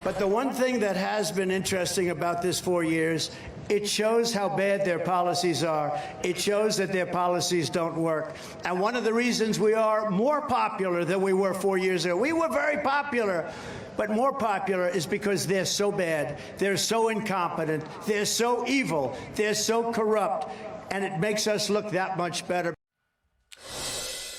But the one thing that has been interesting about this 4 years, it shows how bad their policies are. It shows that their policies don't work. And one of the reasons we are more popular than we were 4 years ago, we were very popular, but more popular is because they're so bad, they're so incompetent, they're so evil, they're so corrupt, and it makes us look that much better.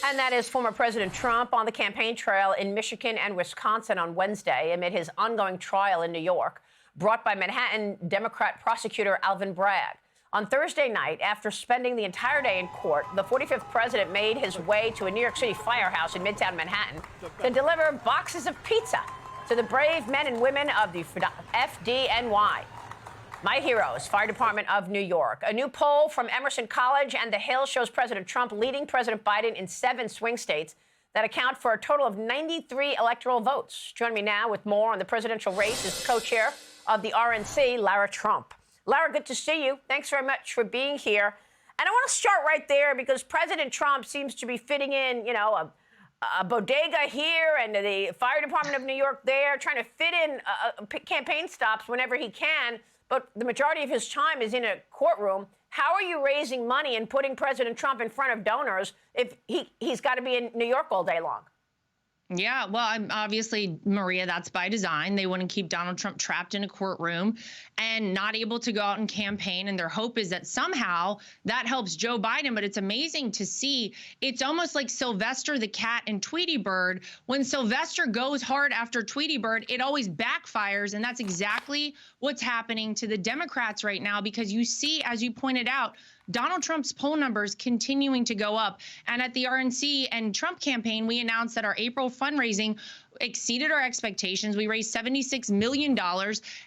And that is former President Trump on the campaign trail in Michigan and Wisconsin on Wednesday amid his ongoing trial in New York, brought by Manhattan Democrat prosecutor Alvin Bragg. On Thursday night, after spending the entire day in court, the 45th president made his way to a New York City firehouse in Midtown Manhattan to deliver boxes of pizza to the brave men and women of the FDNY. My heroes, Fire Department of New York. A new poll from Emerson College and The Hill shows President Trump leading President Biden in 7 swing states that account for a total of 93 electoral votes. Join me now with more on the presidential race is the co-chair of the RNC, Lara Trump. Lara, good to see you. Thanks very much for being here. And I want to start right there because President Trump seems to be fitting in, you know, a bodega here and the Fire Department of New York there, trying to fit in campaign stops whenever he can. But the majority of his time is in a courtroom. How are you raising money and putting President Trump in front of donors if he's got to be in New York all day long? Yeah, well, obviously, Maria, that's by design. They want to keep Donald Trump trapped in a courtroom and not able to go out and campaign. And their hope is that somehow that helps Joe Biden. But it's amazing to see. It's almost like Sylvester the cat and Tweety Bird. When Sylvester goes hard after Tweety Bird, it always backfires. And that's exactly what's happening to the Democrats right now, because you see, as you pointed out, Donald Trump's poll numbers continuing to go up. And at the RNC and Trump campaign, we announced that our April fundraising exceeded our expectations. We raised $76 million.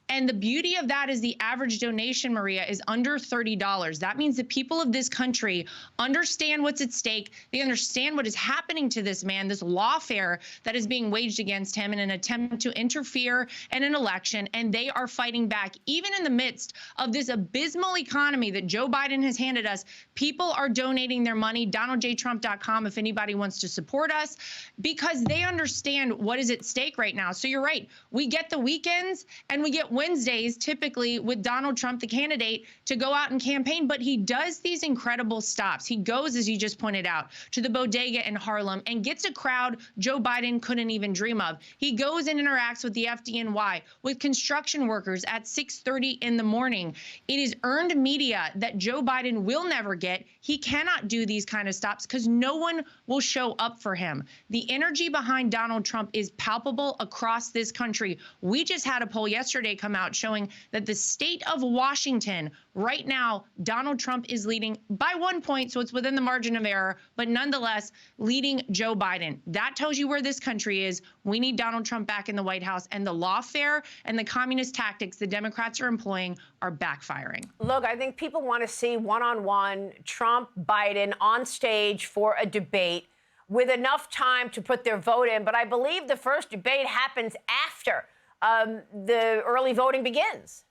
And the beauty of that is the average donation, Maria, is under $30. That means the people of this country understand what's at stake. They understand what is happening to this man, this lawfare that is being waged against him in an attempt to interfere in an election. And they are fighting back. Even in the midst of this abysmal economy that Joe Biden has handed us, people are donating their money. DonaldJTrump.com if anybody wants to support us, because they understand what is at stake right now. So you're right. We get the weekends and we get Wednesdays typically with Donald Trump, the candidate, to go out and campaign. But he does these incredible stops. He goes, as you just pointed out, to the bodega in Harlem and gets a crowd Joe Biden couldn't even dream of. He goes and interacts with the FDNY, with construction workers at 6:30 in the morning. It is earned media that Joe Biden will never get. He cannot do these kind of stops because no one will show up for him. The energy behind Donald Trump is palpable across this country. We just had a poll yesterday come out showing that the state of Washington right now, Donald Trump is leading by 1 point, so it's within the margin of error, but nonetheless leading Joe Biden. That tells you where this country is. We need Donald Trump back in the White House, and the lawfare and the communist tactics the Democrats are employing are backfiring. Look, I think people want to see one-on-one Trump, Biden on stage for a debate with enough time to put their vote in. But I believe the first debate happens after the early voting begins.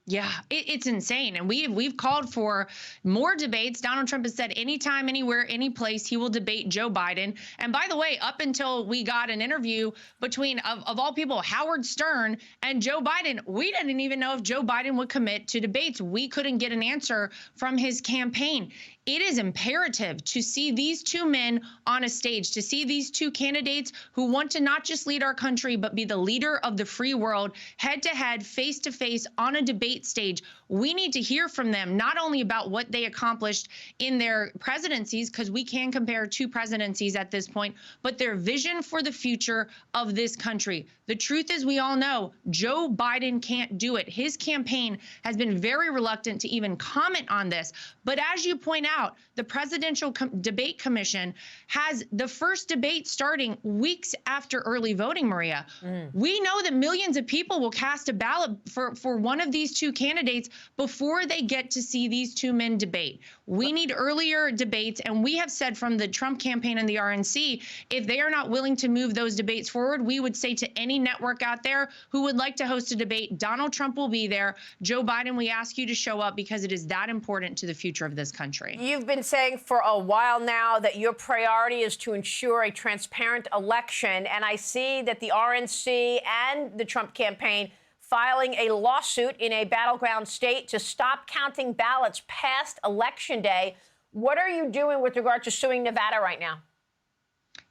Yeah, it's insane. And we've called for more debates. Donald Trump has said anytime, anywhere, any place, he will debate Joe Biden. And by the way, up until we got an interview between, of all people, Howard Stern and Joe Biden, we didn't even know if Joe Biden would commit to debates. We couldn't get an answer from his campaign. It is imperative to see these two men on a stage, to see these two candidates who want to not just lead our country, but be the leader of the free world, head to head, face to face on a debate stage. We need to hear from them, not only about what they accomplished in their presidencies, because we can compare 2 presidencies at this point, but their vision for the future of this country. The truth is, we all know Joe Biden can't do it. His campaign has been very reluctant to even comment on this. But as you point out, the Presidential Debate Commission has the first debate starting weeks after early voting, Maria. We know that millions of people will cast a ballot for one of these two candidates before they get to see these two men debate. We need earlier debates, and we have said from the Trump campaign and the RNC, if they are not willing to move those debates forward, we would say to any network out there who would like to host a debate, Donald Trump will be there. Joe Biden, we ask you to show up because it is that important to the future of this country. You've been saying for a while now that your priority is to ensure a transparent election, and I see that the RNC and the Trump campaign filing a lawsuit in a battleground state to stop counting ballots past Election Day. What are you doing with regard to suing Nevada right now?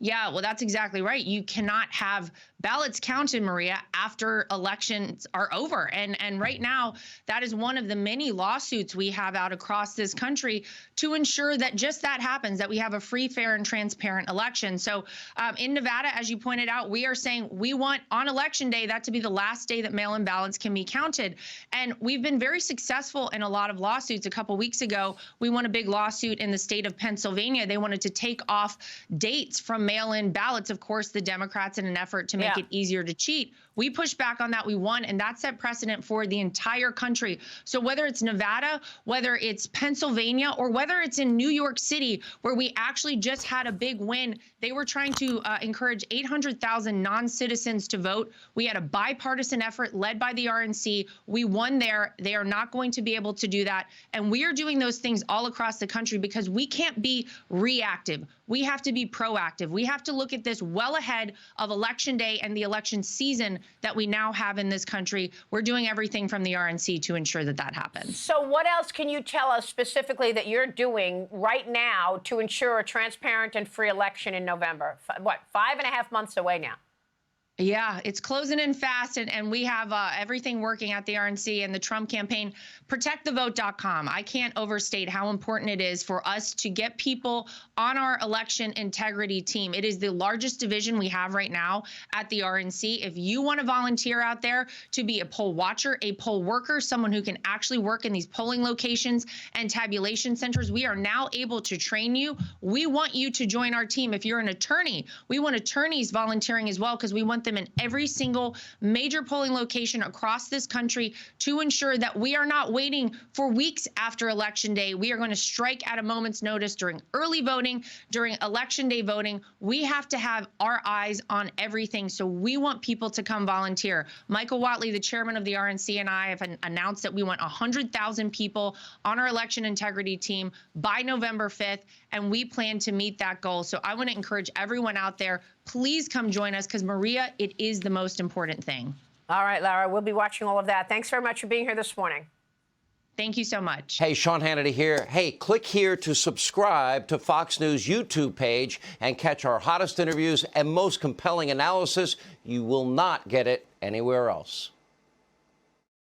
Yeah, well, that's exactly right. You cannot have ballots counted, Maria, after elections are over. And right now, that is one of the many lawsuits we have out across this country to ensure that just that happens, that we have a free, fair, and transparent election. So in Nevada, as you pointed out, we are saying we want on Election Day that to be the last day that mail-in ballots can be counted. And we've been very successful in a lot of lawsuits. A couple weeks ago, we won a big lawsuit in the state of Pennsylvania. They wanted to take off dates from mail-in ballots, of course, the Democrats, in an effort to make it easier to cheat. We pushed back on that. We won, and that set precedent for the entire country. So whether it's Nevada, whether it's Pennsylvania, or whether it's in New York City, where we actually just had a big win, they were trying to encourage 800,000 non-citizens to vote. We had a bipartisan effort led by the RNC. We won there. They are not going to be able to do that. And we are doing those things all across the country because we can't be reactive. We have to be proactive. We have to look at this well ahead of Election Day and the election season that we now have in this country. We're doing everything from the RNC to ensure that that happens. So what else can you tell us specifically that you're doing right now to ensure a transparent and free election in November? What, 5.5 months away now? Yeah, it's closing in fast, and we have everything working at the RNC and the Trump campaign. ProtectTheVote.com. I can't overstate how important it is for us to get people on our election integrity team. It is the largest division we have right now at the RNC. If you want to volunteer out there to be a poll watcher, a poll worker, someone who can actually work in these polling locations and tabulation centers, we are now able to train you. We want you to join our team. If you're an attorney, we want attorneys volunteering as well because we want them in every single major polling location across this country to ensure that we are not waiting for weeks after Election Day. We are going to strike at a moment's notice during early voting, during Election Day voting. We have to have our eyes on everything. So we want people to come volunteer. Michael Whatley, the chairman of the RNC, and I have announced that we want 100,000 people on our election integrity team by November 5th, and we plan to meet that goal. So I want to encourage everyone out there, please come join us because, Maria, it is the most important thing. All right, Lara, we'll be watching all of that. Thanks very much for being here this morning. Thank you so much. Hey, Sean Hannity here. Hey, click here to subscribe to Fox News YouTube page and catch our hottest interviews and most compelling analysis. You will not get it anywhere else.